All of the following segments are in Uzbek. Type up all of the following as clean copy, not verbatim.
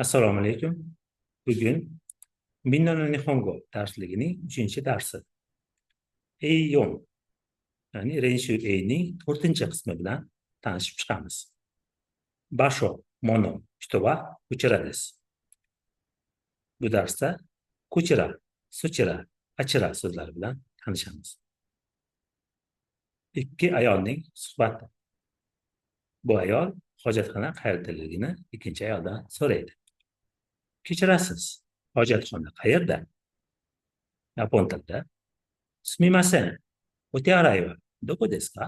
Assalomu alaykum. Bugun Minna no Nihongo darsligining 3-darsi. A4, ya'ni Renshu Aning 4-qismi bilan tanishib chiqamiz. Basho, mono, hito wa ko'chira desu. Bu darsda ko'chira, so'chira, achira so'zlari bilan tanishamiz. Ikki ayolning suhbati. Bu ayol hojatxona qayerdaligini ikkinchi ayoldan so'raydi. Kechirasiz, hojatxona qayerda? Yapon tilida sumimasen, o'te arai wa doko desu ka?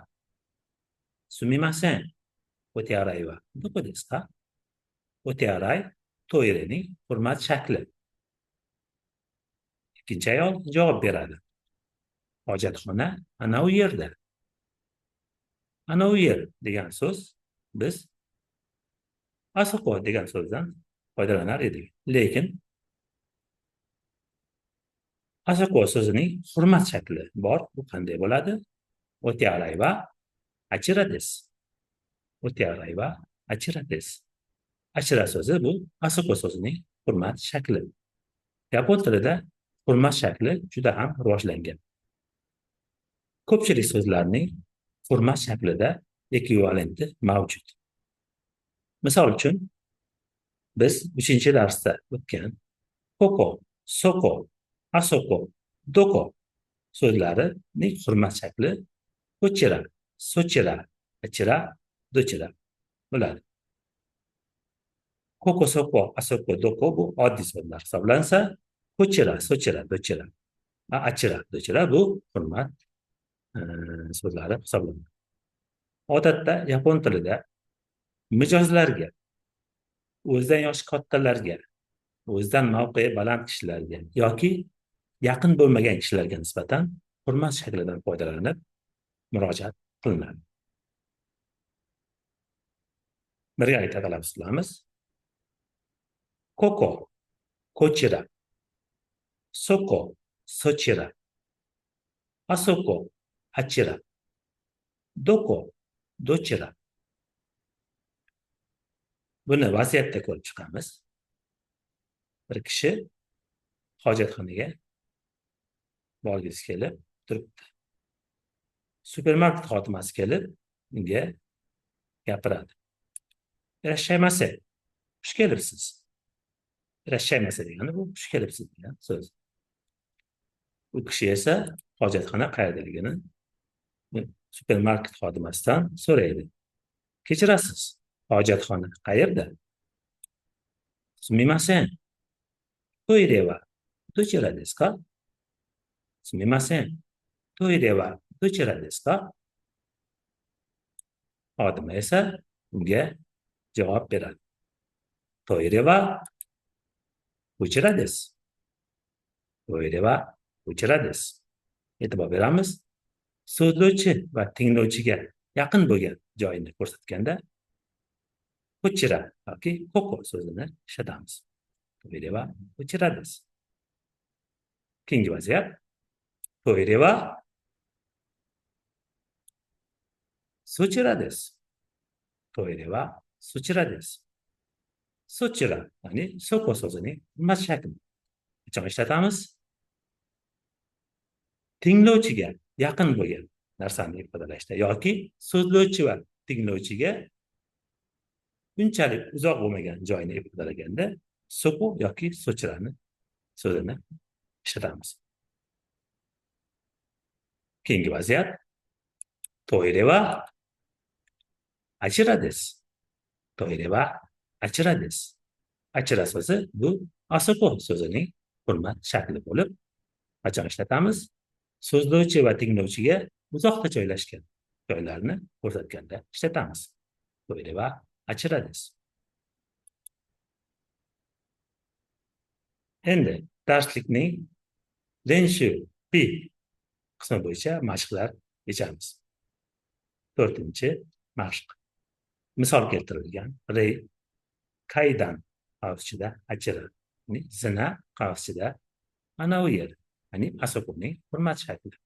Sumimasen, o'te arai wa doko desu ka? O'te arai toilening hurmat shakli. Ikkinchi ayol javob beradi. Hojatxona ana u yerda. Ana u yer degan so'z biz asoko degan so'zdan foydalanar edik. Lekin asoko so'zining hurmat shakli bor. Bu qanday bo'ladi? O'te arai wa achira desu. O'te arai wa achira desu. Achira so'zi bu asoko so'zining hurmat shakli. Yapon tilida hurmat shakli juda ham rivojlangan. Ko'pchilik so'zlarning hurmat shaklida ekvivalenti mavjud. Misol uchun, biz 3-darsda o'tgan koko, soko, asoko, doko so'zlarining hurmat shakli ko'chira, so'chira, achira, dochira bo'ladi. Koko, soko, asoko, doko bu oddiy so'zlar hisoblansa, ko'chira, so'chira, dochira, achira, dochira bu hurmat so'zlari hisoblanadi. Odatda yapon tilida mijozlarga, o'zidan yoshi kattalarga, o'zidan mavqei baland kishilarga yoki yaqin bo'lmagan kishilarga nisbatan hurmat shaklidan foydalanib murojaat qilinadi. Birgalikda talaffuz qilamiz. Koko, ko'chira. Soko, sochira. Asoko, achira. Doko, dochira. Buni vaziyatda ko'rib chiqamiz. Bir kishi hojatxonaga borgisi kelib turibdi. Supermarket xodimasi kelib unga gapiradi. Irashshaymase, xush kelibsiz. Irashshaymase degani bu xush kelibsiz degan so'z. U kishi esa hojatxona qayerdaligini supermarket xodimasidan so'raydi. Kechirasiz, hojatxona qayerda? Sumimasen, toire wa dochira desu ka? Sumimasen, toire wa dochira desu ka? Xodim esa unga javob beradi. Toire wa ko'chira desu. Toire wa ko'chira desu. E'tibor beramiz. So'zlovchi va tinglovchiga yaqin bo'lgan joyini ko'rsatganda ko'chira yoki koko so'zini ishlatamiz. Toire wa ko'chira desu. Keyingi vaziyat. Toire wa sochira desu. Toire wa sochira desu. Sochira, ya'ni soko so'zining hurmat shakli. Qachon ishlatamiz? Tinglovchiga yaqin bo'lgan narsani ifodalashda yoki so'zlovchi va tinglovchiga unchalik uzoq bo'lmagan joyni ifodalaganda soko yoki sochirani so'zini ishlatamiz. Keyingi vaziyat. Toire wa achira desu. Toire wa achira desu. Achira so'zi bu asoko so'zining hurmat shakli bo'lib, qachon ishlatamiz? So'zlovchi va tinglovchiga uzoqda joylashgan joylarni ko'rsatganda ishlatamiz. Toire wa achira desu. Endi darslikning Renshu P qismi bo'yicha mashqlar yechamiz. 4-mashq. Misol keltirilgan rey kaydan qavsida achira, zina qavsida ana u yer, ya'ni asokoning hurmat shakli.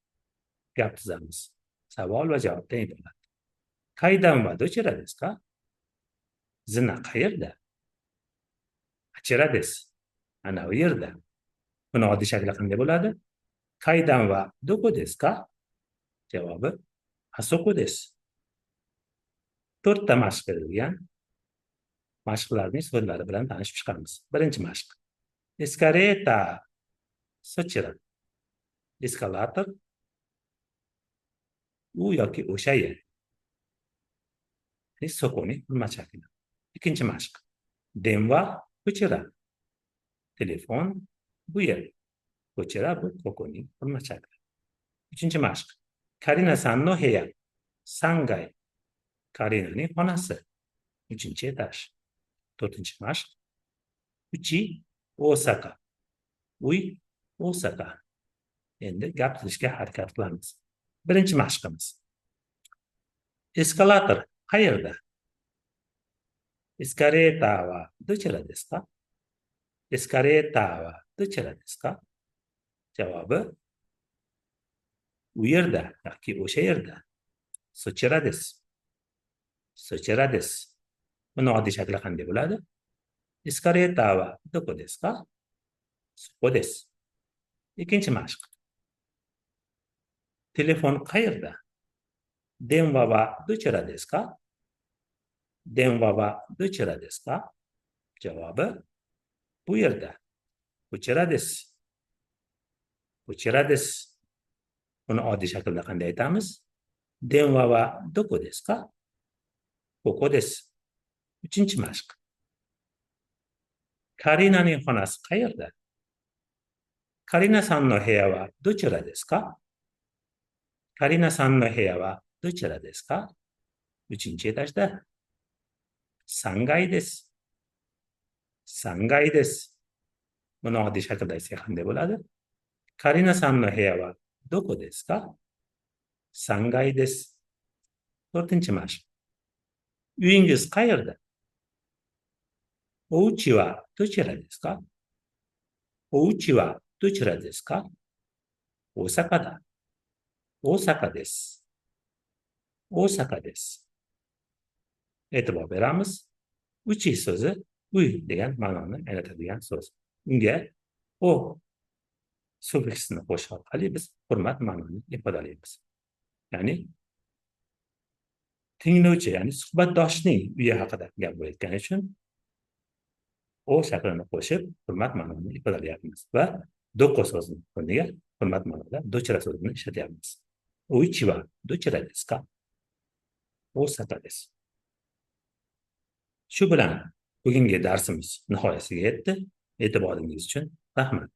Gap tuzamiz. Savol va javobdan iborat. Kaydan va dochira desu ka? Zina qayerda? Achira desu. Ana u yerda. Buni oddiy shakli qanday bo'ladi? Kaidan va doko desu ka? Javobi asoko desu. 4 ta mashq berilgan. Mashqlarning so'zlari bilan tanishib chiqamiz. Birinchi mashq. Eskareta. Sochira. Eskalator. U yoki o'sha yer. Sokoning hurmat shakli. Ikkinchi mashq. Denva ko'chira. Telefon bu yer. Ko'chira bu kokoning hurmat shakli. Uchinchi mashq. Karina-san no heya. Sangay. Karinaning xonasi. 3-etaj. 4-chi mashq. Uchi Osaka. Uy Osaka. Endi gapirishga harakat qilamiz. Birinchi mashqimiz. Eskalator qayerda? Eskareta va dochira desu ka? Eskareta va dochira desu ka? Javobi u yerda yoki o'sha yerda. Sochira desu. Sochira desu. Buni oddiy shakli qanday bo'ladi? Eskareta va doko desu ka? Soko desu. Ikkinchi mashq. Telefon qayerda? Denva va dochira desu ka? Denva va dochira desu ka? Javobi bu yerda. Ko'chira desu. Ko'chira desu. Buni oddiy shaklda qanday aytamiz? Denva va doko desu ka? Koko desu. 3-chi mashq. Karinaning xonasi qayerda? Karina-san no heya wa dochira desu ka? Karina-san no heya wa dochira desu ka? 3-chi etajda. Sangay desu. Sangay desu. Buni oddiy shaklda aytsak qanday bo'ladi? Karina-san no heya wa doko desu ka? Sangay desu. 4-chi mashq. Uyingiz qayerda? Ouchi wa dochira desu ka? Ouchi wa dochira desu ka? Osakada. Osaka desu. Osaka desu. E'tibor beramiz. Uchi so'zi uy degan ma'noni anglatadigan so'z. Unga o suffiksini qo'shish orqali biz hurmat ma'noni ifodalaymiz. Ya'ni tinglovchi, ya'ni suhbatdoshning uyi haqida gap bo'layotgani uchun o shaklini qo'shib hurmat ma'noni ifodalayapmiz va doko so'zini o'rniga hurmat ma'noda dochira so'zini ishlatyapmiz. Uchi wa dochira desu ka? Osaka desu. Shu bilan bugungi darsimiz nihoyasiga yetdi. E'tiboringiz uchun rahmat.